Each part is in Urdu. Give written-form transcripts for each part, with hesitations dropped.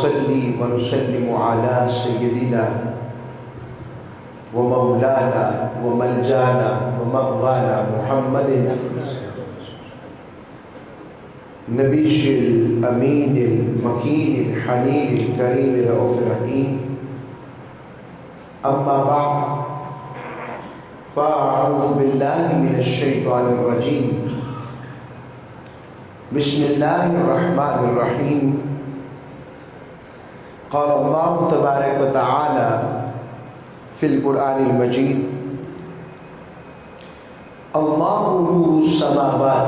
ونصلي ونسلم على سيدنا ومولانا وملجانا ومأوانا محمد نبي الأمين المكين الحنين الكريم الرؤوف الرحيم. أما بعد فأعوذ بالله من الشيطان الرجيم. بسم الله الرحمن الرحيم. قال الله تبارك وتعالى في القرآن المجيد: الله نور السماوات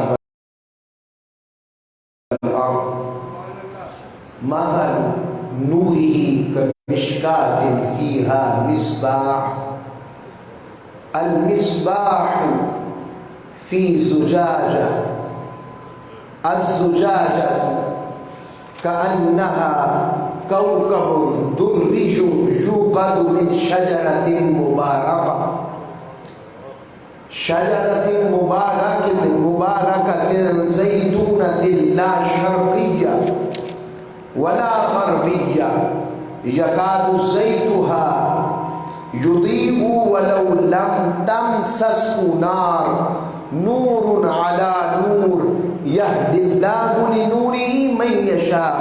والأرض مثل نوره كمشكاة فيها مصباح المصباح في زجاجة الزجاجة كأنها كوكب دري يوقد من شجرة مباركة زيتونة لا شرقية ولا غربية يكاد زيتها يضيء ولو لم تمسسه نار نور على نور يهدي الله لنوره من يشاء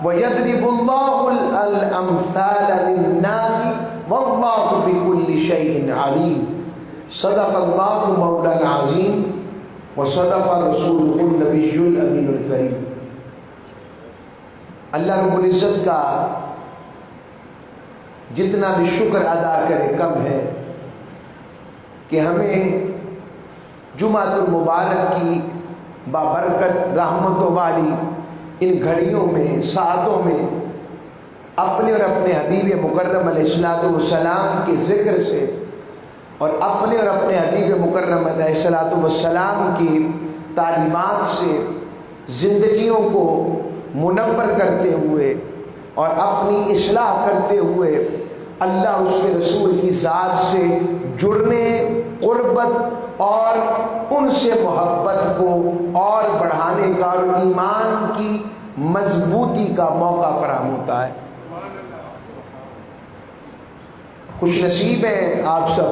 ويضرب الله الأمثال للناس والله بكل شيء عليم. صدق الله مولانا العظيم وصدق رسوله النبي الأمين الكريم. اللہ رب العزت کا جتنا بھی شکر ادا کرے کم ہے کہ ہمیں جمعۃ المبارک کی بابرکت رحمتوں والی ان گھڑیوں میں ساعتوں میں اپنے اور اپنے حبیب مکرم علیہ الصلوۃ والسلام کے ذکر سے اور اپنے اور اپنے حبیب مکرم علیہ الصلوۃ والسلام کی تعلیمات سے زندگیوں کو منور کرتے ہوئے اور اپنی اصلاح کرتے ہوئے اللہ اس کے رسول کی ذات سے جڑنے، قربت اور ان سے محبت کو اور بڑھانے کا اور ایمان کی مضبوطی کا موقع فراہم ہوتا ہے۔ خوش نصیب ہیں آپ سب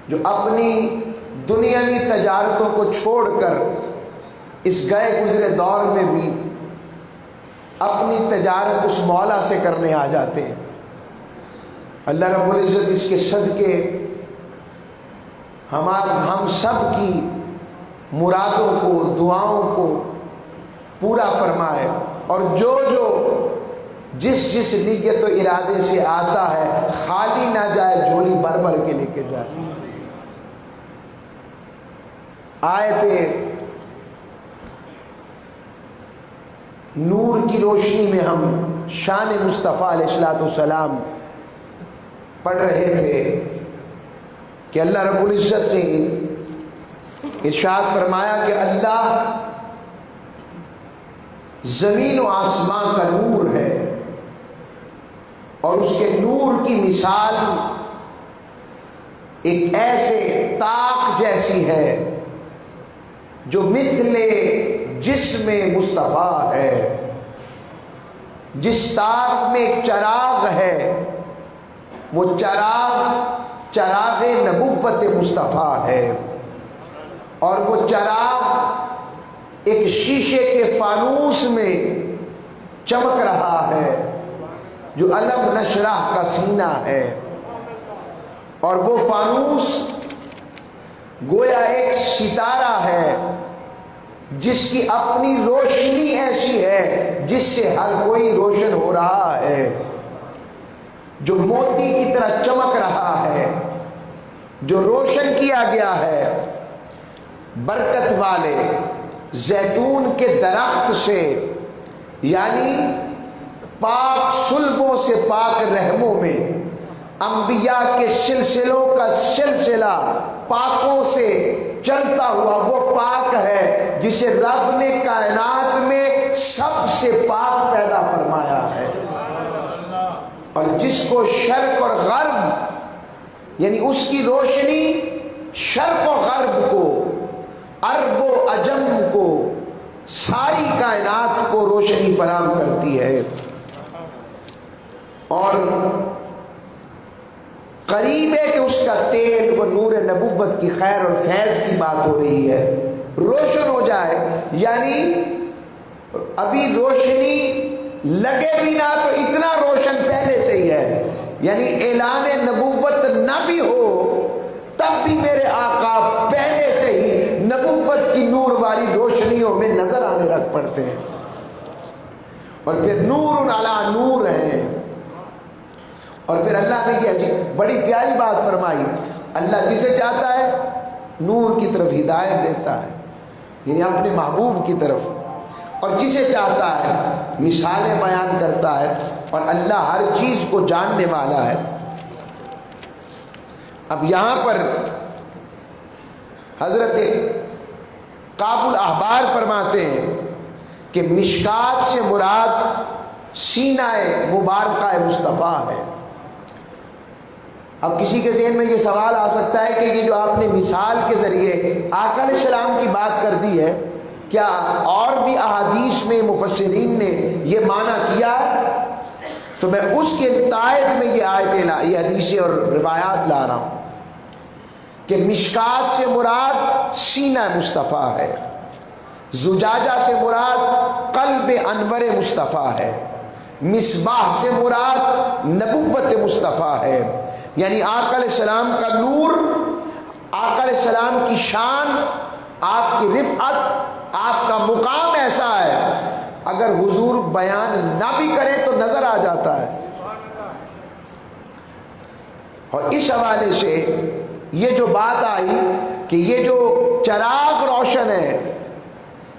جو اپنی دنیاوی تجارتوں کو چھوڑ کر اس گئے گزرے دور میں بھی اپنی تجارت اس مولا سے کرنے آ جاتے ہیں۔ اللہ رب العزت اس کے صدقے ہم سب کی مرادوں کو، دعاؤں کو پورا فرمائے، اور جو جس نیت و ارادے سے آتا ہے خالی نہ جائے، جھولی بھر بھر کے لے کے جائے۔ آیت نور کی روشنی میں ہم شان مصطفیٰ علیہ الصلوۃ والسلام پڑھ رہے تھے کہ اللہ رب العزت نے ارشاد فرمایا کہ اللہ زمین و آسمان کا نور ہے، اور اس کے نور کی مثال ایک ایسے طاق جیسی ہے جو مثل جسم مصطفیٰ ہے۔ جس طاق میں ایک چراغ ہے وہ چراغ نبوت مصطفیٰ ہے، اور وہ چراغ ایک شیشے کے فانوس میں چمک رہا ہے جو علم نشرح کا سینہ ہے، اور وہ فانوس گویا ایک ستارہ ہے جس کی اپنی روشنی ایسی ہے جس سے ہر کوئی روشن ہو رہا ہے، جو موتی کی طرح چمک رہا ہے، جو روشن کیا گیا ہے برکت والے زیتون کے درخت سے، یعنی پاک صلبوں سے پاک رحموں میں انبیاء کے سلسلوں کا سلسلہ پاکوں سے چلتا ہوا وہ پاک ہے جسے رب نے کائنات میں سب سے پاک پیدا فرمایا ہے، اور جس کو شرق اور غرب یعنی اس کی روشنی شرق و غرب کو، عرب و عجم کو، ساری کائنات کو روشنی فراہم کرتی ہے، اور قریب ہے کہ اس کا تیل وہ نور نبوت کی خیر اور فیض کی بات ہو رہی ہے، روشن ہو جائے، یعنی ابھی روشنی لگے بھی نہ تو اتنا روشن پہلے سے ہی ہے، یعنی اعلان نبوت نہ بھی ہو تب بھی میرے آقا پہلے سے ہی نبوت کی نور والی روشنیوں میں نظر آنے لگ پڑتے ہیں، اور پھر نور علی نور ہیں۔ اور پھر اللہ نے یہ بڑی پیاری بات فرمائی، اللہ جسے چاہتا ہے نور کی طرف ہدایت دیتا ہے، یعنی اپنے محبوب کی طرف، اور جسے چاہتا ہے مثالیں بیان کرتا ہے، اور اللہ ہر چیز کو جاننے والا ہے۔ اب یہاں پر حضرت کعب الاحبار فرماتے ہیں کہ مشکات سے مراد سینہ مبارکہ مصطفیٰ ہے۔ اب کسی کے ذہن میں یہ سوال آ سکتا ہے کہ یہ جو آپ نے مثال کے ذریعے آقا علیہ السلام کی بات کر دی ہے، کیا اور بھی احادیث میں مفسرین نے یہ معنی کیا ہے؟ تو میں اس کے تائید میں یہ حدیثیں اور روایات لا رہا ہوں کہ مشکات سے مراد سینہ مصطفیٰ ہے، زجاجہ سے مراد قلب انور مصطفیٰ ہے، مصباح سے مراد نبوت مصطفیٰ ہے، یعنی آقا علیہ السلام کا نور، آقا علیہ السلام کی شان، آپ کی رفعت، آپ کا مقام ایسا ہے اگر حضور بیان نہ بھی کریں تو نظر آ جاتا ہے۔ اور اس حوالے سے یہ جو بات آئی کہ یہ جو چراغ روشن ہے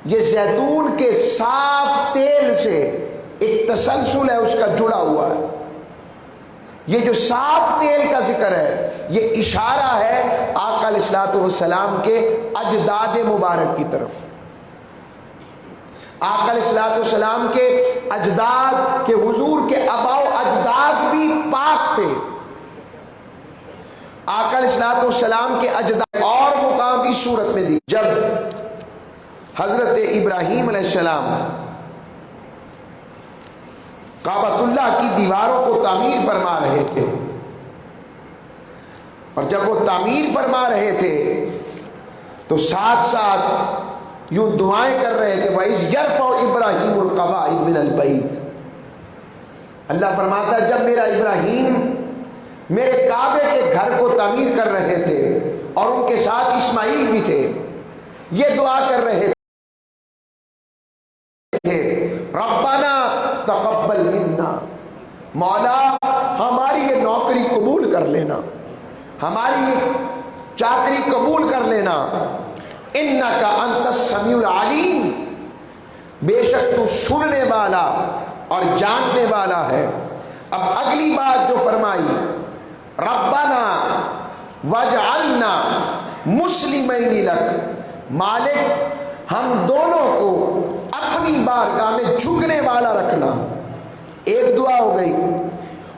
یہ زیتون کے صاف تیل سے ایک تسلسل ہے اس کا جڑا ہوا ہے، یہ جو صاف تیل کا ذکر ہے یہ اشارہ ہے آقا علیہ الصلوۃ والسلام کے اجداد مبارک کی طرف۔ آقا علیہ الصلوۃ والسلام کے اجداد کے حضور کے آباء و اجداد بھی پاک تھے، آقا علیہ الصلوۃ والسلام کے اجداد اور مقام اس صورت میں دی جب حضرت ابراہیم علیہ السلام کعبۃ اللہ کی دیواروں کو تعمیر فرما رہے تھے، اور جب وہ تعمیر فرما رہے تھے تو ساتھ ساتھ یوں دعائیں کر رہے تھے، وَإِذْ يَرْفَعُ إِبْرَاهِيمُ الْقَوَاعِدَ مِنَ الْبَيْتِ، اللہ فرماتا ہے جب میرا ابراہیم میرے کعبے کے گھر کو تعمیر کر رہے تھے اور ان کے ساتھ اسماعیل بھی تھے، یہ دعا کر رہے تھے ربنا تقبل منا، مولا ہماری یہ نوکری قبول کر لینا، ہماری یہ چاکری قبول کر لینا، انک انت السمیع العلیم، بے شک تو سننے والا اور جاننے والا ہے۔ اب اگلی بات جو فرمائی ربنا واجعلنا مسلمین لک، مالک ہم دونوں کو اپنی بارگاہ میں جھکنے والا رکھنا، ایک دعا ہو گئی۔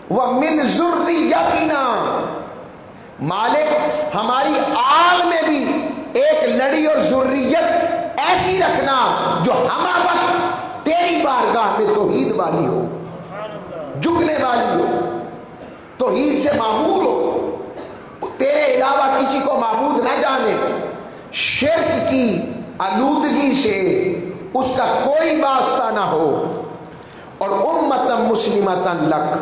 وَمِن ذُرِّيَّتِنَا، مالک ہماری آل میں بھی ایک لڑی اور ذریت ایسی رکھنا جو ہمارا وقت تیری بارگاہ میں توحید والی ہو، جھکنے والی ہو، توحید سے معمور ہو، تیرے علاوہ کسی کو معبود نہ جانے، شرک کی آلودگی سے اس کا کوئی واسطہ نہ ہو، اور امتا مسلمتا لک،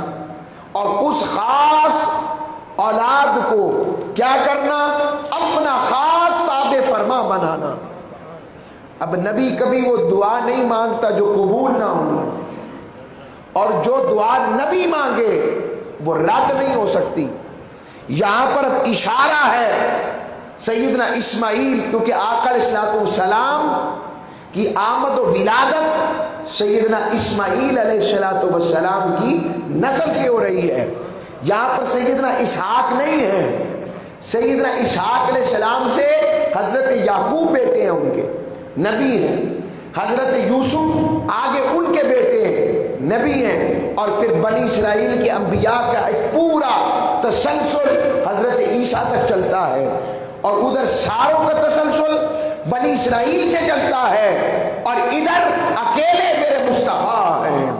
اور اس خاص اولاد کو کیا کرنا، اپنا خاص تابع فرما بنانا۔ اب نبی کبھی وہ دعا نہیں مانگتا جو قبول نہ ہو، اور جو دعا نبی مانگے وہ رد نہیں ہو سکتی۔ یہاں پر اشارہ ہے سیدنا اسماعیل، کیونکہ آقا علیہ الصلوۃ والسلام کی آمد و ولادت سیدنا اسماعیل علیہ الصلوۃ والسلام کی نسل سے ہو رہی ہے، یہاں پر سیدنا اسحاق نہیں ہے، سیدنا اسحاق علیہ السلام سے حضرت یعقوب بیٹے ہیں، ان کے نبی ہیں، حضرت یوسف آگے ان کے بیٹے ہیں، نبی ہیں، اور پھر بنی اسرائیل کے انبیاء کا ایک پورا تسلسل حضرت عیسیٰ تک چلتا ہے، اور ادھر ساروں کا تسلسل بنی اسرائیل سے چلتا ہے اور ادھر اکیلے میرے مصطفیٰ ہیں.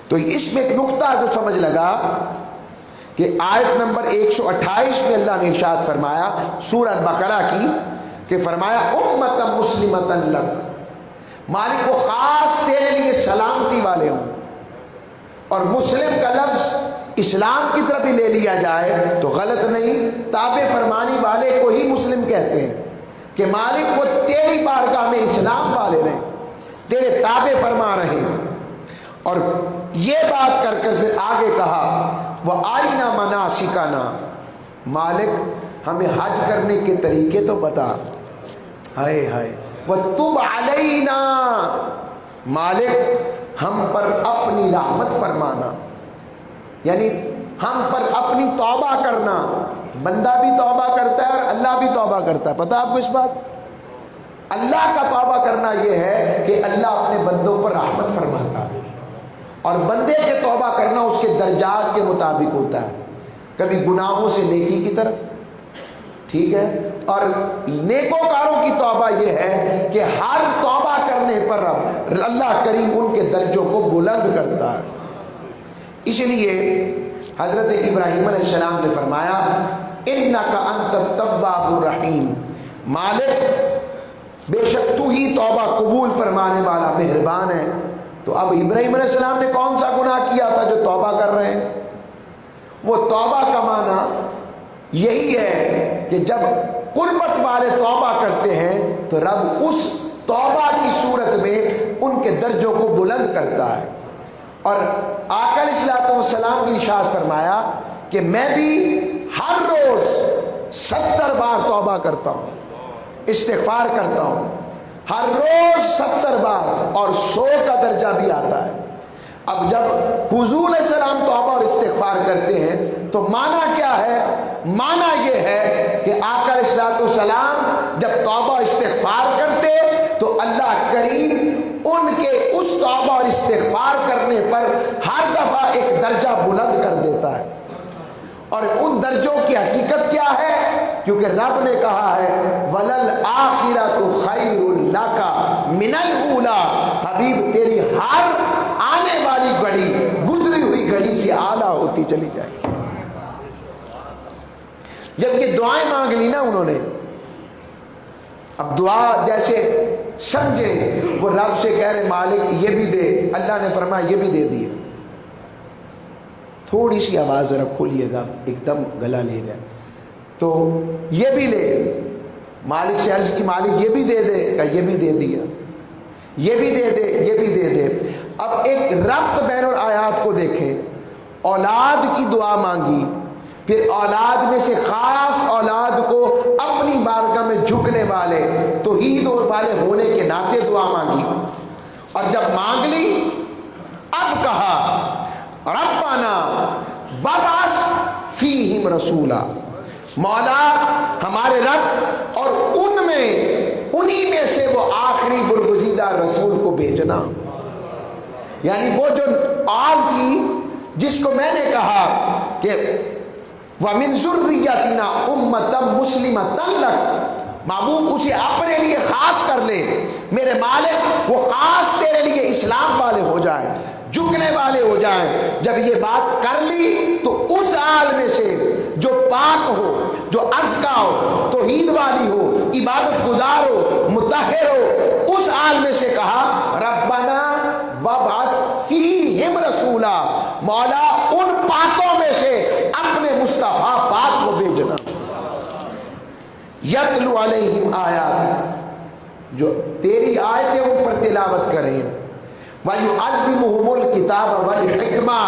تو اس میں ایک نقطہ جو سمجھ لگا کہ آیت نمبر 128 میں اللہ نے ارشاد فرمایا سورہ بقرہ کی کہ فرمایا امتا مسلمتا لک، مالک کو خاص تیرے لیے سلامتی والے ہوں. اور مسلم کا لفظ اسلام کی طرف ہی لے لیا جائے تو غلط نہیں، تابع فرمانی والے کو ہی مسلم کہتے ہیں کہ مالک کو تیری بارگاہ میں اسلام والے رہیں، تیرے تابع فرما رہے ہیں. اور یہ بات کر کر پھر آگے کہا وَآرِنَا مَنَاسِكَنَا، مالک ہمیں حج کرنے کے طریقے تو بتا. ہائے ہائے وَتُبْ عَلَيْنَا، مالک ہم پر اپنی رحمت فرمانا، یعنی ہم پر اپنی توبہ کرنا. بندہ بھی توبہ کرتا ہے اور اللہ بھی توبہ کرتا ہے، پتہ آپ کو اس بات؟ اللہ کا توبہ کرنا یہ ہے کہ اللہ اپنے بندوں پر رحمت فرماتا ہے، اور بندے کے توبہ کرنا اس کے درجات کے مطابق ہوتا ہے. کبھی گناہوں سے نیکی کی طرف، ٹھیک ہے، اور نیکوکاروں کی توبہ یہ ہے کہ ہر توبہ کرنے پر اللہ کریم ان کے درجوں کو بلند کرتا ہے. اس لیے حضرت ابراہیم علیہ السلام نے فرمایا انک انت التواب الرحیم، مالک بے شک تو ہی توبہ قبول فرمانے والا مہربان ہے. تو اب ابراہیم علیہ السلام نے کون سا گناہ کیا تھا جو توبہ کر رہے ہیں؟ وہ توبہ کا معنی یہی ہے کہ جب قربت والے توبہ کرتے ہیں تو رب اس توبہ کی صورت میں ان کے درجوں کو بلند کرتا ہے. اور آقا علیہ الصلوۃ والسلام کی ارشاد فرمایا کہ میں بھی ہر روز 70 بار توبہ کرتا ہوں، استغفار کرتا ہوں، ہر روز 70 بار، اور 100 کا درجہ بھی آتا ہے. اب جب حضور علیہ السلام توبہ اور استغفار کرتے ہیں تو معنی کیا ہے؟ معنی یہ ہے کہ آقا علیہ الصلوۃ والسلام جب توبہ استغفار کرتے تو اللہ کریم ان کے اس توبہ اور استغفار کرنے پر ہر دفعہ ایک درجہ بلند کر دیتا ہے. اور ان درجوں کی حقیقت کیا ہے؟ کیونکہ رب نے کہا ہے وَلَلْآخِرَةُ خَيْرٌ لَكَ مِنَ الْأُولَىٰ، حبیب تیری ہر آنے والی گھڑی گزری ہوئی گھڑی سے اعلیٰ ہوتی چلی جائے. جب یہ دعائیں مانگ لی نا انہوں نے، اب دعا جیسے سمجھے وہ رب سے کہہ رہے مالک یہ بھی دے، اللہ نے فرمایا یہ بھی دے دیے. تھوڑی سی آواز ذرا کھولیے گا، ایک دم گلا لے جائے. تو یہ بھی لے، مالک سے عرض کی مالک یہ بھی دے دے، کہ یہ بھی دے دیا، یہ بھی دے دے، یہ بھی دے دے. اب ایک ربط بین الآیات کو دیکھیں، اولاد کی دعا مانگی، پھر اولاد میں سے خاص اولاد کو اپنی بارگاہ میں جھکنے والے توحید والے ہونے کے ناطے دعا مانگی. اور جب مانگ لی اب کہا ربنا وابعث فیہم رسولا، مولا ہمارے رب اور ان میں انہی میں سے وہ آخری برگزیدہ رسول کو بھیجنا. یعنی وہ جو آل تھی جس کو میں نے کہا کہ وَمِن ذُرِّيَّتِنَا أُمَّةً مُسْلِمَةً لَكَ، محبوب اسے اپنے لیے خاص کر لے، میرے مالک وہ خاص تیرے لیے اسلام والے ہو جائیں، جھکنے والے ہو جائیں. جب یہ بات کر لی تو اس آل میں سے جو پاک ہو، جو ازکا ہو، توحید والی ہو، عبادت گزار ہو، مطہر ہو، اس آل میں سے کہا ربنا وابعث فیہم رسولا، مولا ان پاکوں میں سے اپنے مصطفیٰ پاک کو بھیجنا. یتلو علیہم آیات، جو تیری آیتیں ان پر تلاوت کریں، وَيُعَلِّمُهُمُ الْكِتَابَ وَالْحِکْمَةَ،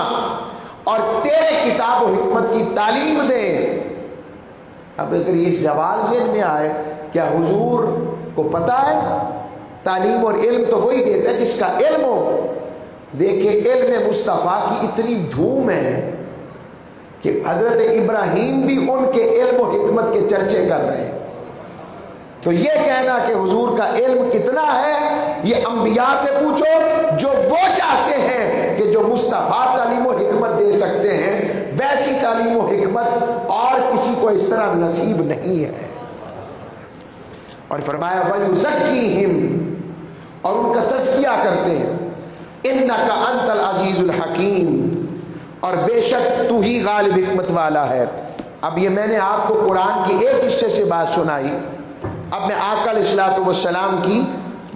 اور تیرے کتاب و حکمت کی تعلیم دیں. اب اگر یہ سوال ذہن میں آئے کیا حضور کو پتہ ہے تعلیم اور علم تو وہی دیتا ہے جس کا علم ہو؟ دیکھیں علم مصطفیٰ کی اتنی دھوم ہے کہ حضرت ابراہیم بھی ان کے علم و حکمت کے چرچے کر رہے ہیں. تو یہ کہنا کہ حضور کا علم کتنا ہے یہ انبیاء سے پوچھو جو وہ چاہتے ہیں کہ جو مصطفیٰ تعلیم و حکمت دے سکتے ہیں ویسی تعلیم و حکمت اور کسی کو اس اس طرح نصیب نہیں ہے۔ اور فرمایا وَيُزَكِّيهِمْ، اور ان کا تزکیہ کرتے ہیں، إِنَّكَ أَنْتَ الْعَزِيزُ الْحَكِيمُ، اور بے شک تو ہی غالب حکمت والا ہے۔ اب یہ میں نے آپ کو قرآن کے ایک حصے سے بات سنائی، اب میں آقا علیہ الصلوۃ والسلام کی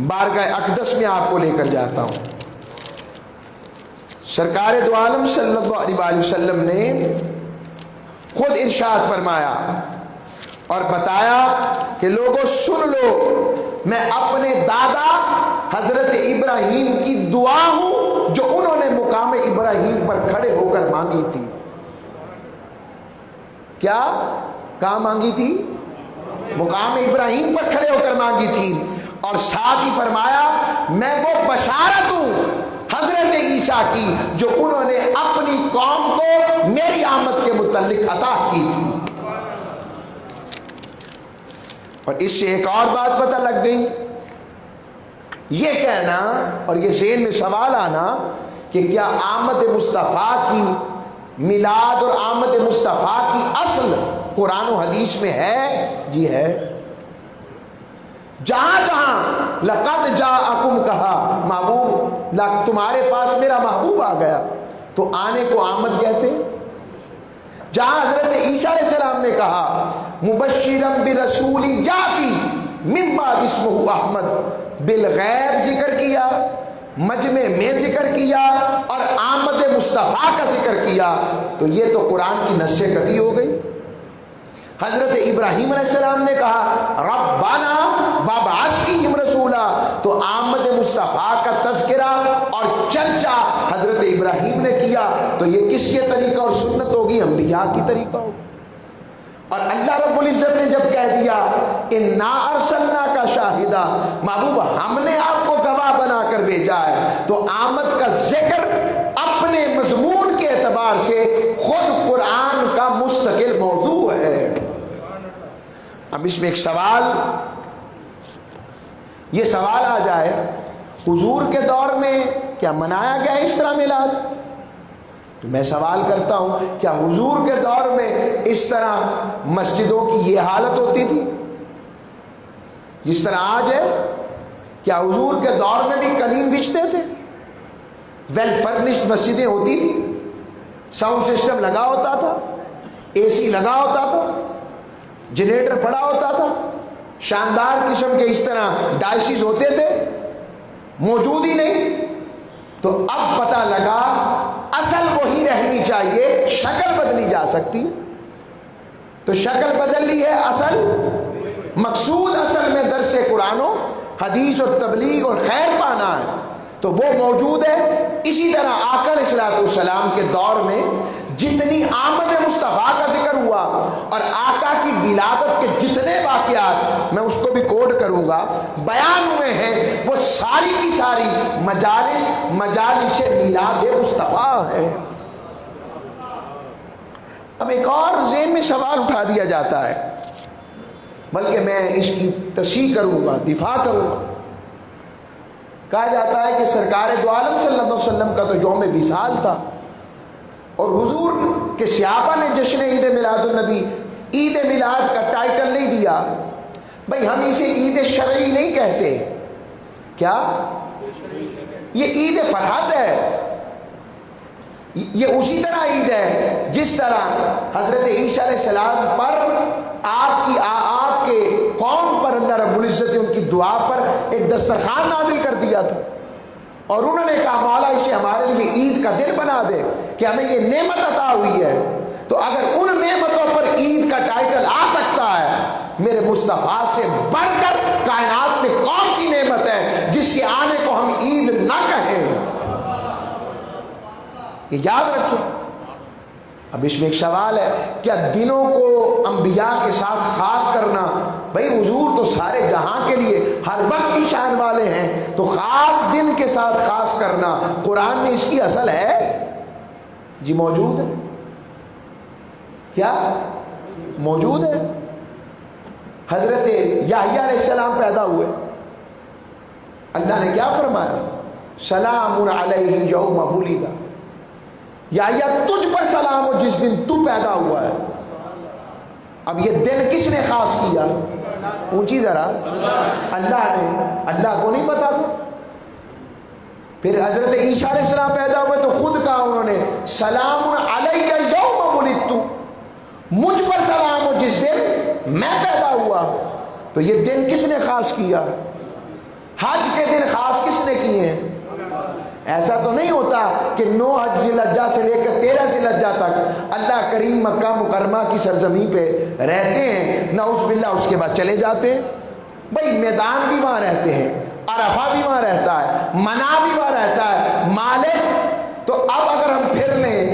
بارگاہ اقدس میں آپ کو لے کر جاتا ہوں۔ سرکار دو عالم صلی اللہ علیہ وسلم نے خود ارشاد فرمایا اور بتایا کہ لوگوں سن لو، میں اپنے دادا حضرت ابراہیم کی دعا ہوں جو انہوں نے مقام ابراہیم پر کھڑے ہو کر مانگی تھی۔ کیا کہاں مانگی تھی؟ مقام ابراہیم پر کھڑے ہو کر مانگی تھی۔ اور ساتھ ہی فرمایا میں وہ بشارت ہوں حضرت عیسیٰ کی جو انہوں نے اپنی قوم کو میری آمد کے متعلق عطا کی تھی۔ اور اس سے ایک اور بات پتہ لگ گئی، یہ کہنا اور یہ ذہن میں سوال آنا کہ کیا آمد مصطفیٰ کی میلاد اور آمد مصطفیٰ کی اصل قرآن و حدیث میں ہے؟ جی ہے۔ جہاں جہاں لقد جاءکم کہا محبوب، تمہارے پاس میرا محبوب آ گیا، تو آنے کو آمد کہتے ہیں۔ جہاں حضرت عیسیٰ علیہ السلام نے کہا مبشرا برسول یاتی من بعد اسمہ احمد، بالغیب ذکر کیا، مجمع میں ذکر کیا اور آمد مصطفیٰ کا ذکر کیا، تو یہ تو قرآن کی نص قطعی ہو گئی۔ حضرت ابراہیم علیہ السلام نے کہا ربنا وابعث فیہم رسولا، تو آمد مصطفیٰ کا تذکرہ اور چرچا حضرت ابراہیم نے کیا، تو یہ کس کے طریقہ اور سنت ہوگی؟ انبیاء کی طریقہ ہوگی۔ اور اللہ رب العزت نے جب کہہ دیا انا ارسلناک شاہدا، محبوب ہم نے آپ کو گواہ بنا کر بھیجا ہے، تو آمد کا ذکر اپنے مضمون کے اعتبار سے خود قرآن کا مستقل موضوع ہے۔ اب اس میں ایک سوال، یہ سوال آ جائے حضور کے دور میں کیا منایا گیا اس طرح میلاد؟ تو میں سوال کرتا ہوں کیا حضور کے دور میں اس طرح مسجدوں کی یہ حالت ہوتی تھی جس طرح آج ہے؟ کیا حضور کے دور میں بھی قلیم بچھتے تھے؟ ویل فرنشڈ مسجدیں ہوتی تھی، ساؤنڈ سسٹم لگا ہوتا تھا، اے سی لگا ہوتا تھا، جنریٹر پڑا ہوتا تھا، شاندار قسم کے اس طرح ڈائسز ہوتے تھے؟ موجود ہی نہیں۔ تو اب پتہ لگا اصل وہی رہنی چاہیے، شکل بدلی جا سکتی ہے، تو شکل بدل لی ہے، اصل مقصود اصل میں درس قرآن و حدیث اور تبلیغ اور خیر پانا ہے، تو وہ موجود ہے۔ اسی طرح آقا علیہ الصلوۃ والسلام کے دور میں جتنی آمد مصطفیٰ کا ذکر ہوا اور آقا کی ولادت کے جتنے واقعات میں اس کو بھی کوڈ کروں گا بیان ہوئے ہیں، وہ ساری کی ساری مجالس میلاد مصطفیٰ ہے۔ اب ایک اور ذہن میں سوال اٹھا دیا جاتا ہے، بلکہ میں اس کی تصحیح کروں گا، دفاع کروں گا۔ کہا جاتا ہے کہ سرکار دو عالم صلی اللہ علیہ وسلم کا تو یوم وصال تھا، اور حضور کے صحابہ نے جشن عید میلاد النبی عید میلاد کا ٹائٹل نہیں دیا۔ بھائی ہم اسے عید شرعی نہیں کہتے، کیا یہ عید فرحت ہے؟ یہ اسی طرح عید ہے جس طرح حضرت عیسیٰ علیہ السلام پر آپ کے قوم پر اللہ رب العزت نے ان کی دعا پر ایک دسترخوان نازل کر دیا تھا، اور انہوں نے کہا مولا اسے ہمارے لیے عید کا دن بنا دے کہ ہمیں یہ نعمت عطا ہوئی ہے۔ تو اگر ان نعمتوں پر عید کا ٹائٹل آ سکتا ہے، میرے مصطفیٰ سے بڑھ کر کائنات میں کون سی نعمت ہے جس کے آنے کو ہم عید نہ کہیں؟ یہ یاد رکھیں۔ اب اس میں ایک سوال ہے، کیا دنوں کو انبیاء کے ساتھ خاص کرنا؟ بھائی حضور تو سارے جہاں کے لیے ہر وقت کی شان والے ہیں، تو خاص دن کے ساتھ خاص کرنا قرآن میں اس کی اصل ہے؟ جی موجود ہے۔ کیا موجود ہے؟ حضرت یحییٰ علیہ السلام پیدا ہوئے، اللہ نے کیا فرمایا؟ سلام علیہ یوم ولد، یحییٰ تجھ پر سلام ہو جس دن تو پیدا ہوا ہے۔ اب یہ دن کس نے خاص کیا؟ اونچی ذرا، اللہ نے۔ اللہ کو نہیں پتا تھا؟ پھر حضرت عیسیٰ علیہ السلام پیدا ہوئے تو خود کہا انہوں نے سلام علیہ یوم ولدت، مجھ پر سلام ہو جس دن میں پیدا ہوا۔ تو یہ دن کس نے خاص کیا؟ حج کے دن خاص کس نے کیے ہیں؟ ایسا تو نہیں ہوتا کہ 9 حج ذی الحجہ سے لے کر 13 ذی الحجہ تک اللہ کریم مکہ مکرمہ کی سرزمین پہ رہتے ہیں، نعوذ باللہ، اس کے بعد چلے جاتے ہیں۔ بھائی میدان بھی وہاں رہتے ہیں، عرفہ بھی وہاں رہتا ہے، منع بھی وہاں رہتا ہے، مالک۔ تو اب اگر ہم پھر لیں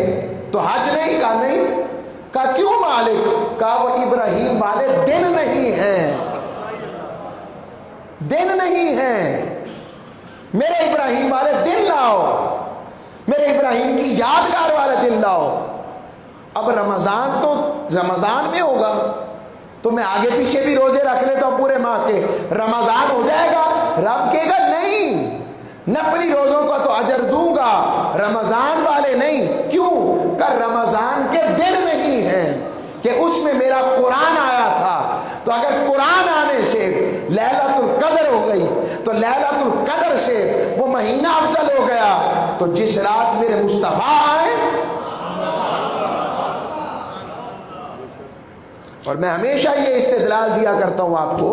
تو حج نہیں؟ کہا نہیں۔ کہا کیوں مالک؟ کہا وہ ابراہیم والے دن نہیں ہیں، دن نہیں ہیں، میرے ابراہیم والے دن لاؤ، میرے ابراہیم کی یادگار والے دن لاؤ۔ اب رمضان تو رمضان میں ہوگا تو میں آگے پیچھے بھی روزے رکھ لیتا ہوں پورے ماہ کے، رمضان ہو جائے گا؟ رب کہے گا نہیں، نفلی روزوں کا تو اجر دوں گا، رمضان والے نہیں۔ کیوں؟ کہ رمضان کے دن نہیں ہیں، کہ اس میں میرا قرآن آیا تھا۔ تو اگر قرآن آنے سے لیلۃ القدر ہو گئی تو لیلۃ القدر سے وہ مہینہ افضل ہو گیا۔ تو جس رات میرے مصطفیٰ آئے، اور میں ہمیشہ یہ استدلال دیا کرتا ہوں آپ کو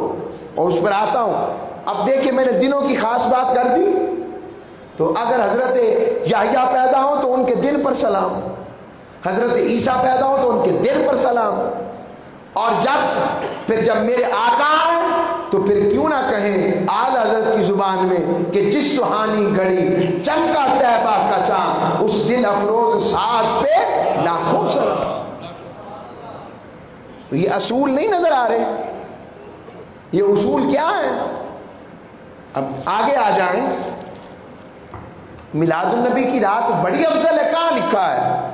اور اس پر آتا ہوں۔ اب دیکھیں میں نے دنوں کی خاص بات کر دی، تو اگر حضرت یحییٰ پیدا ہو تو ان کے دن پر سلام، حضرت عیسیٰ پیدا ہو تو ان کے دن پر سلام، اور جب میرے آقا آئے تو پھر کیوں نہ کہیں آل حضرت کی زبان میں کہ جس سہانی گھڑی چمکا طیبہ کا چاند، اس دل افروز ساتھ پہ لاکھوں سلام۔ تو یہ اصول نہیں نظر آ رہے؟ یہ اصول کیا ہے؟ اب آگے آ جائیں، میلاد النبی کی رات بڑی افضل ہے، کہاں لکھا ہے؟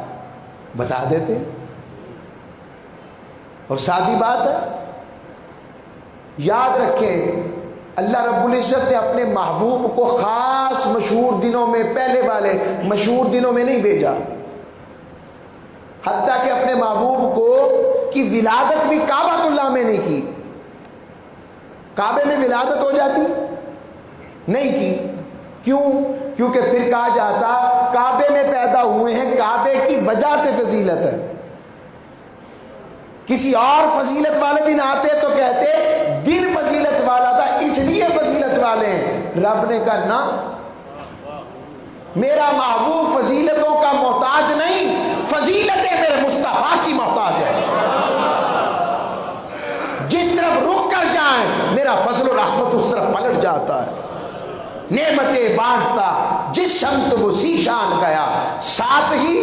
بتا دیتے۔ اور سادی بات ہے، یاد رکھیں اللہ رب العزت نے اپنے محبوب کو خاص مشہور دنوں میں، پہلے والے مشہور دنوں میں نہیں بھیجا، حتیٰ کہ اپنے محبوب کو کی ولادت بھی کعبۃ اللہ میں نہیں کی۔ کعبے میں ولادت ہو جاتی؟ نہیں کی۔ کیوں؟ کیونکہ پھر کہا جاتا کعبے میں پیدا ہوئے ہیں، کعبے کی وجہ سے فضیلت ہے۔ کسی اور فضیلت والے دن آتے تو کہتے دن فضیلت والا تھا اس لیے فضیلت والے ہیں۔ رب نے کہا نہ، میرا محبوب فضیلتوں کا محتاج نہیں، فضیلتیں میرے مصطفیٰ کی محتاج ہے۔ جس طرف رک کر جائیں میرا فضل و رحمت اس طرف پلٹ جاتا ہے، نعمتیں بانٹتا جس سمت وہ ذیشان گیا، ساتھ ہی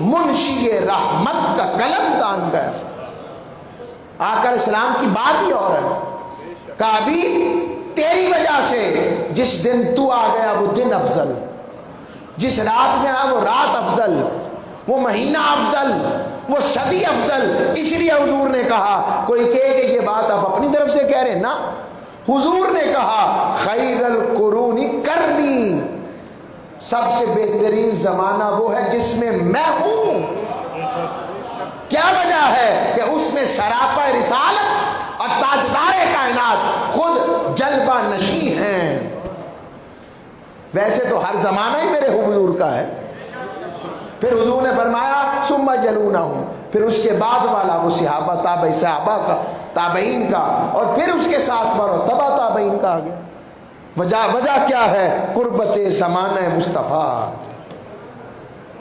منشی رحمت کا قلم تان گیا۔ آقا علیہ السلام کی بات ہی اور ہے، کہا ابھی تیری وجہ سے جس دن تو آ گیا وہ دن افضل، جس رات میں آیا وہ رات افضل، وہ مہینہ افضل، وہ صدی افضل۔ اس لیے حضور نے کہا، کوئی کہے کہ یہ بات آپ اپنی طرف سے کہہ رہے ہیں، نا، حضور نے کہا خیر القرون کرنی، سب سے بہترین زمانہ وہ ہے جس میں میں ہوں۔ کیا وجہ ہے؟ کہ اس میں سراپا رسالت اور تاجدار کائنات خود جلوہ نشیں ہیں۔ ویسے تو ہر زمانہ ہی میرے حضور کا ہے۔ پھر حضور نے فرمایا ثم یلونہم، پھر اس کے بعد والا وہ صحابہ، تابعی صحابہ کا، تابعین کا، اور پھر اس کے ساتھ بڑھو تبع تابعین کا آگے۔ وجہ کیا ہے؟ قربت زمانہ مصطفیٰ۔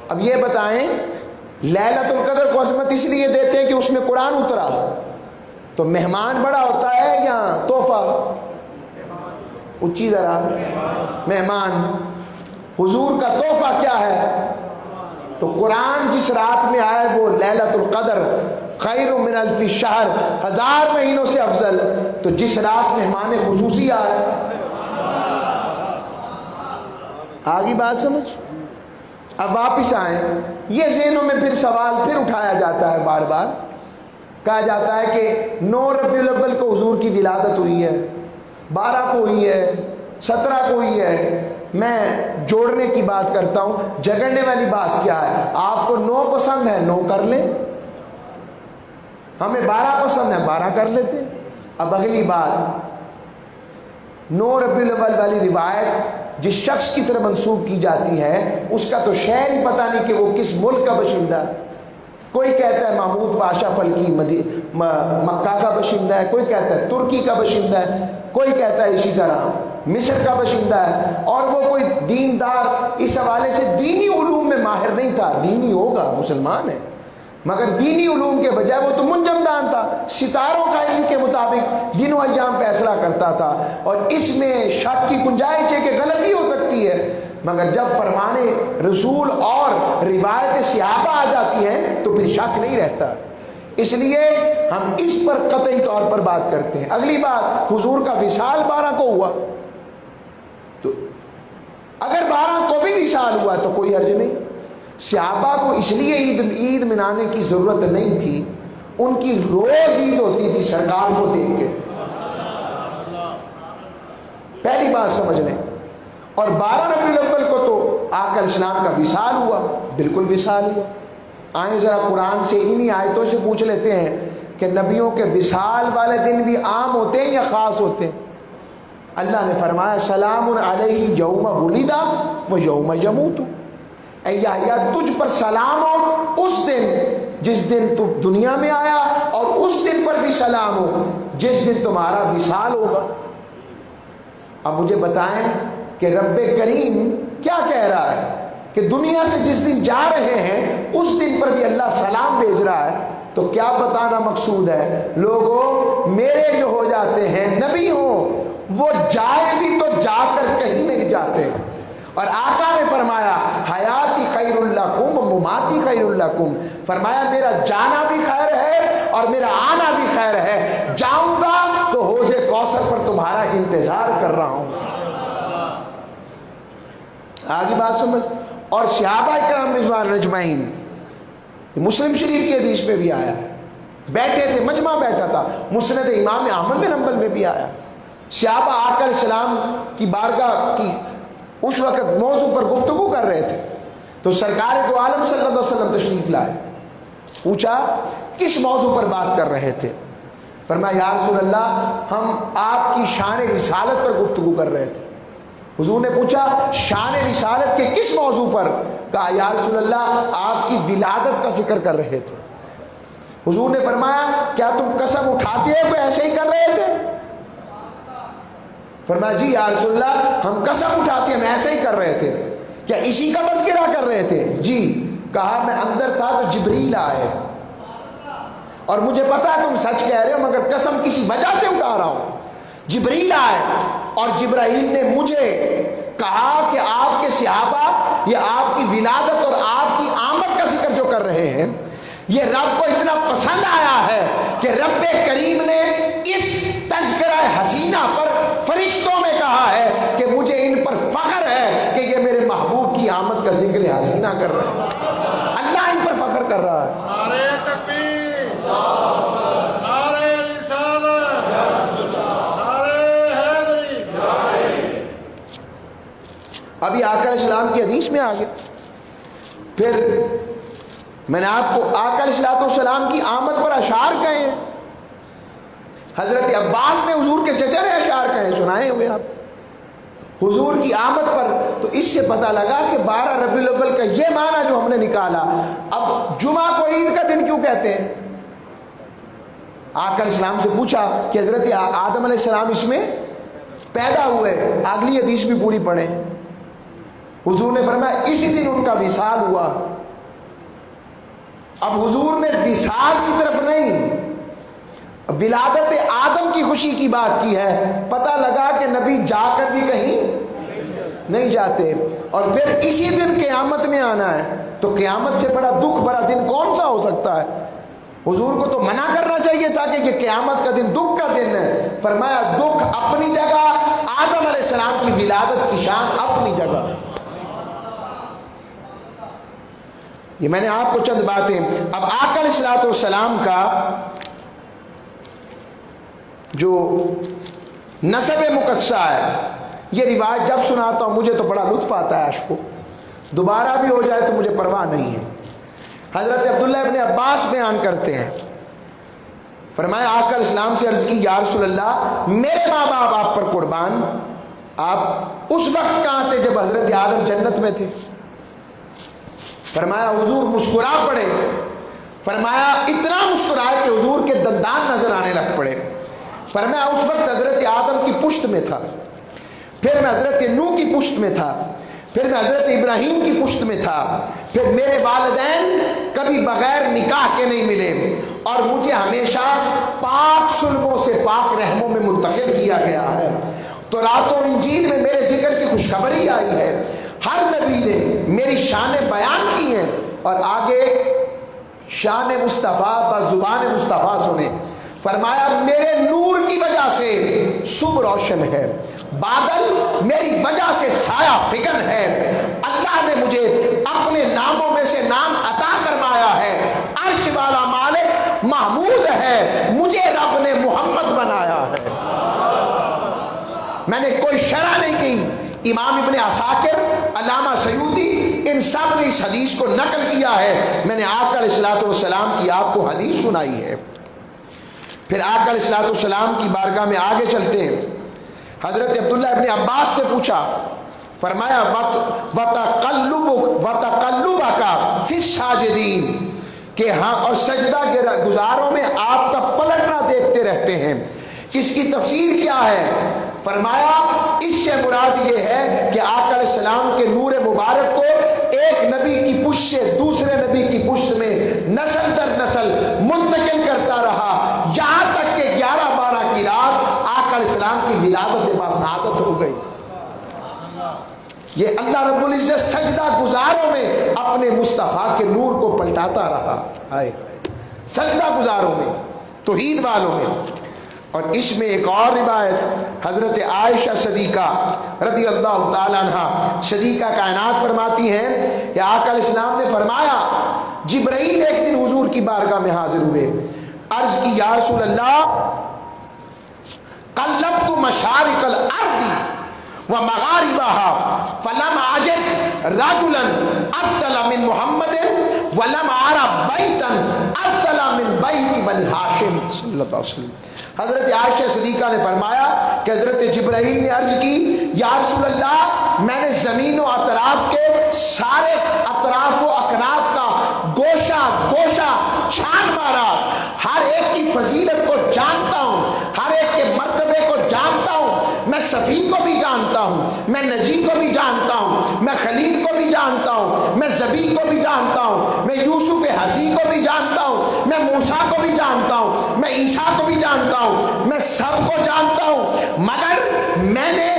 اب یہ بتائیں، لیلۃ القدر کو عظمت اس لیے دیتے ہیں کہ اس میں قرآن اترا، تو مہمان بڑا ہوتا ہے یا تحفہ؟ اونچی ذرا، مہمان۔ حضور کا تحفہ کیا ہے؟ تو قرآن جس رات میں آئے وہ لیلۃ القدر خیر من الف شہر، 1000 مہینوں سے افضل۔ تو جس رات مہمان خصوصی آئے، آگی بات سمجھ؟ اب واپس آئیں، یہ ذہنوں میں پھر سوال پھر اٹھایا جاتا ہے، بار بار کہا جاتا ہے کہ 9 ربیع الاول کو حضور کی ولادت ہوئی ہے، 12 کو ہوئی ہے، 17 کو ہوئی ہے۔ میں جوڑنے کی بات کرتا ہوں، جگڑنے والی بات کیا ہے؟ آپ کو 9 پسند ہے، 9 کر لیں، ہمیں 12 پسند ہے 12 کر لیتے ہیں۔ اب اگلی بات، 9 ربیع الاول والی روایت جس شخص کی طرف منسوب کی جاتی ہے اس کا تو شہر ہی پتہ نہیں کہ وہ کس ملک کا باشندہ ہے۔ کوئی کہتا ہے محمود پاشا فلکی مکہ کا باشندہ ہے، کوئی کہتا ہے ترکی کا باشندہ ہے، کوئی کہتا ہے اسی طرح مصر کا باشندہ ہے، اور وہ کوئی دیندار اس حوالے سے دینی علوم میں ماہر نہیں تھا۔ دینی ہوگا، مسلمان ہے، مگر دینی علوم کے بجائے وہ تو منجم دان تھا، ستاروں کا علم کے مطابق دن و ایام فیصلہ کرتا تھا، اور اس میں شک کی گنجائش ہے کہ غلطی ہو سکتی ہے، مگر جب فرمان رسول اور روایت صحابہ آ جاتی ہیں تو پھر شک نہیں رہتا۔ اس لیے ہم اس پر قطعی طور پر بات کرتے ہیں۔ اگلی بات، حضور کا وصال 12 کو ہوا، تو اگر 12 کو بھی وصال ہوا تو کوئی حرج نہیں۔ صحابہ کو اس لیے عید منانے کی ضرورت نہیں تھی، ان کی روز عید ہوتی تھی سرکار کو دیکھ کے، پہلی بات سمجھ لیں۔ اور 12 ربیع الاول کو تو آقا علیہ السلام کا وصال ہوا، بالکل وصال ہوا۔ آئیں ذرا قرآن سے انہی آیتوں سے پوچھ لیتے ہیں کہ نبیوں کے وصال والے دن بھی عام ہوتے ہیں یا خاص ہوتے ہیں؟ اللہ نے فرمایا سلام علیہ یوم ولد و یوم یموت، اے یحییٰ تجھ پر سلام ہو اس دن جس دن تو دنیا میں آیا، اور اس دن پر بھی سلام ہو جس دن تمہارا وصال ہوگا۔ اب مجھے بتائیں کہ رب کریم کیا کہہ رہا ہے کہ دنیا سے جس دن جا رہے ہیں اس دن پر بھی اللہ سلام بھیج رہا ہے، تو کیا بتانا مقصود ہے؟ لوگوں، میرے جو ہو جاتے ہیں نبی ہوں وہ جائے بھی تو جا کر کہیں نہیں جاتے، اور آقا نے فرمایا حیاتی خیر لکم و مماتی خیر لکم، فرمایا میرا جانا بھی خیر ہے اور میرا آنا بھی خیر ہے، جاؤں گا تو حوض کوثر پر تمہارا انتظار کر رہا ہوں۔ آگے بات سمجھ۔ اور صحابہ کرام رضوان اجمعین، مسلم شریف کی حدیث میں بھی آیا، بیٹھے تھے، مجمع بیٹھا تھا، مسند امام احمد بن حنبل میں بھی آیا، صحابہ آقا علیہ السلام کی بارگاہ کی اس وقت موضوع پر گفتگو کر رہے تھے، تو سرکار دو عالم صلی اللہ علیہ وسلم تشریف لائے، پوچھا کس موضوع پر بات کر رہے تھے؟ فرمایا یا رسول اللہ ہم آپ کی شان رسالت پر گفتگو کر رہے تھے۔ حضور نے پوچھا شان رسالت کے کس موضوع پر؟ کہا یا رسول اللہ آپ کی ولادت کا ذکر کر رہے تھے۔ حضور نے فرمایا کیا تم قسم اٹھاتے ہو کہ ایسے ہی کر رہے تھے؟ فرمایا جی یا رسول اللہ ہم قسم اٹھاتے ہیں ہم ایسے ہی کر رہے تھے۔ کیا اسی کا تذکرہ کر رہے تھے؟ جی۔ کہا میں اندر تھا تو جبریل آئے اور مجھے پتا ہے تم سچ کہہ رہے ہو، مگر قسم کسی وجہ سے اٹھا رہا ہوں۔ جبریل آئے اور جبرائیل نے مجھے کہا کہ آپ کے صحابہ یہ آپ کی ولادت اور آپ کی آمد کا ذکر جو کر رہے ہیں یہ رب کو اتنا پسند آیا ہے کہ رب کریم نے اس تذکرہ حسینہ پر فرشتوں میں کہا ہے کہ مجھے ان پر فخر ہے کہ یہ میرے محبوب کی آمد کا ذکر حسینہ کر رہے ہیں۔ اللہ ان پر فخر کر رہا ہے۔ نعرہ تکبیر، نعرہ رسالت، نعرہ حیدری۔ ابھی آقا علیہ السلام کی حدیث میں آگے پھر میں نے آپ کو آقا علیہ السلام کی آمد پر اشعار کہے ہیں، حضرت عباس نے حضور کے چچا نے اشعار کہے ہیں، سنائے ہوئے آپ حضور کی آمد پر۔ تو اس سے پتہ لگا کہ 12 ربیع الاول کا یہ معنی جو ہم نے نکالا۔ اب جمعہ کو عید کا دن کیوں کہتے ہیں؟ آقا علیہ السلام سے پوچھا کہ حضرت آدم علیہ السلام اس میں پیدا ہوئے، اگلی حدیث بھی پوری پڑھیں۔ حضور نے فرمایا اسی دن ان کا وصال ہوا۔ اب حضور نے وصال کی طرف نہیں، ولادت آدم کی خوشی کی بات کی ہے۔ پتہ لگا کہ نبی جا کر بھی کہیں نہیں جاتے، اور پھر اسی دن قیامت میں آنا ہے، تو قیامت سے بڑا دکھ بڑا دن کون سا ہو سکتا ہے؟ حضور کو تو منع کرنا چاہیے تھا کہ یہ قیامت کا دن دکھ کا دن ہے۔ فرمایا دکھ اپنی جگہ، آدم علیہ السلام کی ولادت کی شان اپنی جگہ۔ یہ میں نے آپ کو چند باتیں۔ اب آقا علیہ السلام کا جو نسب مقدسہ ہے، یہ روایت جب سناتا ہوں مجھے تو بڑا لطف آتا ہے، عاشقو، دوبارہ بھی ہو جائے تو مجھے پرواہ نہیں ہے۔ حضرت عبداللہ ابن عباس بیان کرتے ہیں فرمایا آقا علیہ السلام سے عرض کی یا رسول اللہ میرے ماں باپ آپ پر قربان، آپ اس وقت کہاں تھے جب حضرت آدم جنت میں تھے؟ فرمایا حضور مسکرا پڑے، فرمایا اتنا مسکرائے کہ حضور کے دندان نظر آنے لگ پڑے۔ فرمایا اس وقت حضرت آدم کی پشت میں تھا، پھر میں حضرت نوح کی پشت میں تھا، پھر میں حضرت ابراہیم کی پشت میں تھا، پھر میرے والدین کبھی بغیر نکاح کے نہیں ملے، اور مجھے ہمیشہ پاک سلبوں سے پاک رحموں میں منتقل کیا گیا ہے۔ تو رات و انجیل میں میرے ذکر کی خوشخبری آئی ہے، ہر نبی نے میری شان بیان کی ہے، اور آگے شان مصطفیٰ بزبان مصطفیٰ سنے۔ فرمایا میرے نور کی وجہ سے صبح روشن ہے، بادل میری وجہ سے سایہ فکر ہے، اللہ نے مجھے اپنے ناموں میں سے نام عطا فرمایا ہے، عرش والا مالک محمود ہے، مجھے رب نے محمد بنایا ہے۔ میں نے کوئی شرح نہیں کی، امام ابن عساکر، علامہ سیوطی، ان سب نے اس حدیث کو نقل کیا ہے۔ میں نے آقا علیہ الصلوۃ والسلام کی آپ کو حدیث سنائی ہے۔ پھر آقا علیہ الصلوۃ والسلام کی بارگاہ میں آگے چلتے ہیں۔ حضرت عبداللہ ابن عباس سے پوچھا، فرمایا وَتَقَلُّبَكَ فِي السَّاجِدِينَ، کہ ہاں اور سجدہ کے گزاروں میں آپ کا پلٹنا دیکھتے رہتے ہیں، اس کی تفسیر کیا ہے؟ فرمایا اس سے مراد یہ ہے کہ آقا علیہ السلام کے نور مبارک کو ایک نبی کی پشت سے دوسرے نبی کی پشت میں نسل در نسل منتقل کرتا رہا، یہاں تک کہ 11-12 کی رات آقا علیہ السلام کی ولادت باسعادت ہو گئی۔ یہ اللہ رب العزت سجدہ گزاروں میں اپنے مصطفیٰ کے نور کو پلٹاتا رہا، سجدہ گزاروں میں، توحید والوں میں۔ اور اس میں ایک اور روایت حضرت عائشہ صدیقہ رضی اللہ تعالیٰ عنہ، صدیقہ کائنات فرماتی ہیں کہ آقا علیہ السلام نے فرمایا جبرائیل ایک دن حضور کی بارگاہ میں حاضر ہوئے، عرض کی یا رسول اللہ قلبت مشارق الارض ومغاربها فلم اجد رجلا افضل من محمد ولم ارى بیتا افضل من بیت بنی ہاشم صلی اللہ علیہ وسلم۔ حضرت عائشہ صدیقہ نے فرمایا کہ حضرت جبرائیل نے عرض کی یا رسول اللہ میں نے زمین و اطراف کے سارے اطراف و اکناف کا گوشہ گوشہ چھان مارا، ہر ایک کی فضیلت کو جانتا ہوں، ہر ایک کے مرتبے کو جانتا ہوں، میں صفی کو بھی جانتا ہوں، میں نجی کو بھی جانتا ہوں، میں خلیل کو بھی جانتا ہوں، میں زبی کو بھی جانتا ہوں، میں یوسف حسی کو بھی جانتا ہوں، میں موسیٰ کو بھی جانتا ہوں، میں عیسیٰ کو بھی جانتا ہوں، میں سب کو جانتا ہوں، مگر میں نے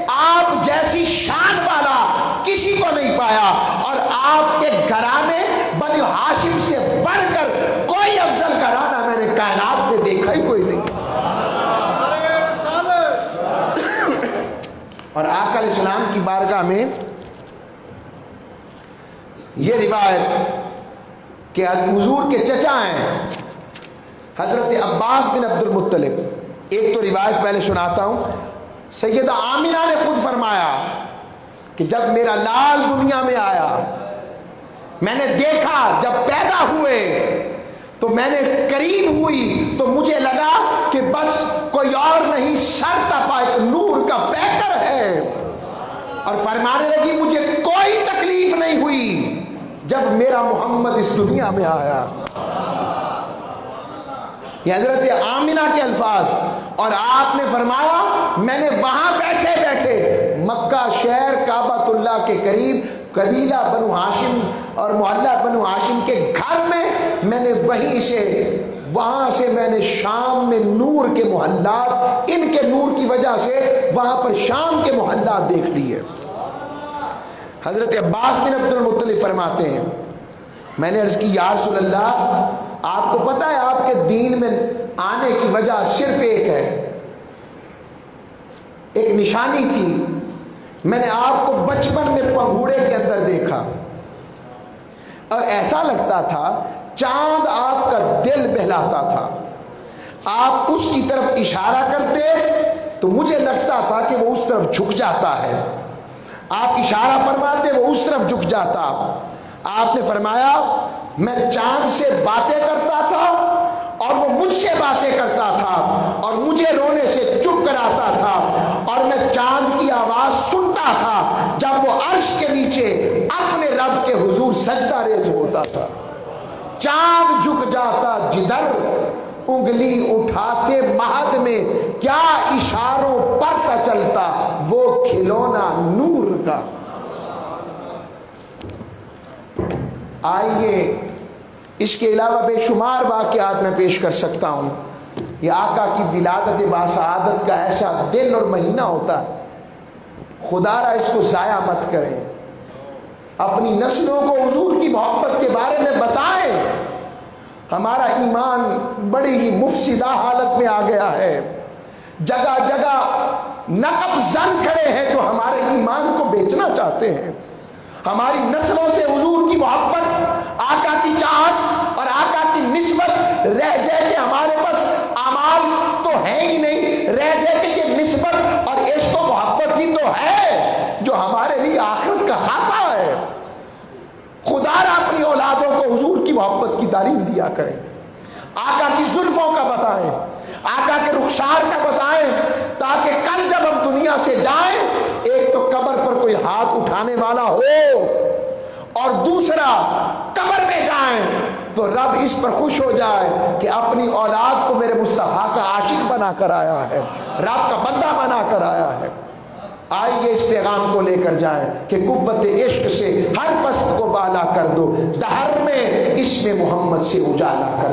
آپ جیسی شان والا کسی کو نہیں پایا، اور آپ کے گھرانے بنی ہاشم سے بڑھ کر کوئی افضل گھرانہ میں نے کائنات میں دیکھا ہی کوئی نہیں۔ اور آقا علیہ السلام کی بارگاہ میں یہ روایت کہ حضور کے چچا ہیں حضرت عباس بن عبد المطلب، ایک تو روایت پہلے سناتا ہوں، سیدہ آمنہ نے خود فرمایا کہ جب میرا لال دنیا میں آیا میں نے دیکھا، جب پیدا ہوئے تو میں نے قریب ہوئی تو مجھے لگا کہ بس کوئی اور نہیں، سر تپا ایک نور کا پیکر ہے، اور فرمانے لگی مجھے کوئی تکلیف نہیں ہوئی جب میرا محمد اس دنیا میں آیا۔ یہ حضرت آمنہ کے الفاظ، اور آپ نے فرمایا میں نے وہاں بیٹھے بیٹھے مکہ شہر کعبۃ اللہ کے قریب قبیلہ بنو ہاشم اور محلہ بنو ہاشم کے گھر میں نے وہیں سے وہاں سے میں نے شام میں نور کے محلات، ان کے نور کی وجہ سے وہاں پر شام کے محلات دیکھ لیے۔ حضرت عباس بن عبد المطلب فرماتے ہیں میں نے عرض کی یا رسول اللہ آپ کو پتہ ہے آپ کے دین میں آنے کی وجہ صرف ایک ہے، ایک نشانی تھی، میں نے آپ کو بچپن میں پگھوڑے کے اندر دیکھا اور ایسا لگتا تھا چاند آپ کا دل بہلاتا تھا، آپ اس کی طرف اشارہ کرتے تو مجھے لگتا تھا کہ وہ اس طرف جھک جاتا ہے، آپ اشارہ فرماتے وہ اس طرف جھک جاتا۔ آپ نے فرمایا میں چاند سے باتیں کرتا تھا اور وہ مجھ سے باتیں کرتا تھا اور مجھے رونے سے چپ کراتا تھا، اور میں چاند کی آواز سنتا تھا جب وہ عرش کے نیچے اپنے رب کے حضور سجدہ ریز ہوتا تھا۔ چاند جھک جاتا جدھر، انگلی اٹھاتے مہد میں، کیا اشاروں پر تا چلتا وہ کھلونا نور کا۔ آئیے اس کے علاوہ بے شمار واقعات میں پیش کر سکتا ہوں۔ یہ آقا کی ولادت باسعادت کا ایسا دن اور مہینہ ہوتا ہے، خدا را اس کو ضائع مت کریں، اپنی نسلوں کو حضور کی محبت کے بارے میں بتائیں۔ ہمارا ایمان بڑی ہی مفسدہ حالت میں آ گیا ہے، جگہ جگہ نقب زن کھڑے ہیں جو ہمارے ایمان کو بیچنا چاہتے ہیں۔ ہماری نسلوں سے حضور کی محبت، آقا کی چاہت اور آقا کی نسبت رہ جائے کہ ہمارے پاس اعمال تو ہے ہی نہیں، رہ جائے کہ یہ نسبت اور عشق و محبت ہی تو ہے جو ہمارے لیے آخرت کا خاصہ ہے۔ خدا را اپنی اولادوں کو حضور کی محبت کی تعلیم دیا کریں، آقا کی زلفوں کا بتائیں، آقا کے رخسار کا بتائیں، تاکہ کل جب ہم دنیا سے جائیں ایک تو قبر پر کوئی ہاتھ اٹھانے والا ہو، اور دوسرا قبر میں جائیں تو رب اس پر خوش ہو جائے کہ اپنی اولاد کو میرے مصطفیٰ کا عاشق بنا کر آیا ہے، رب کا بندہ بنا کر آیا ہے۔ آئیے اس پیغام کو لے کر جائیں کہ قوت عشق سے ہر پست کو بالا کر دو، دہر میں اسم محمد سے اجالا کر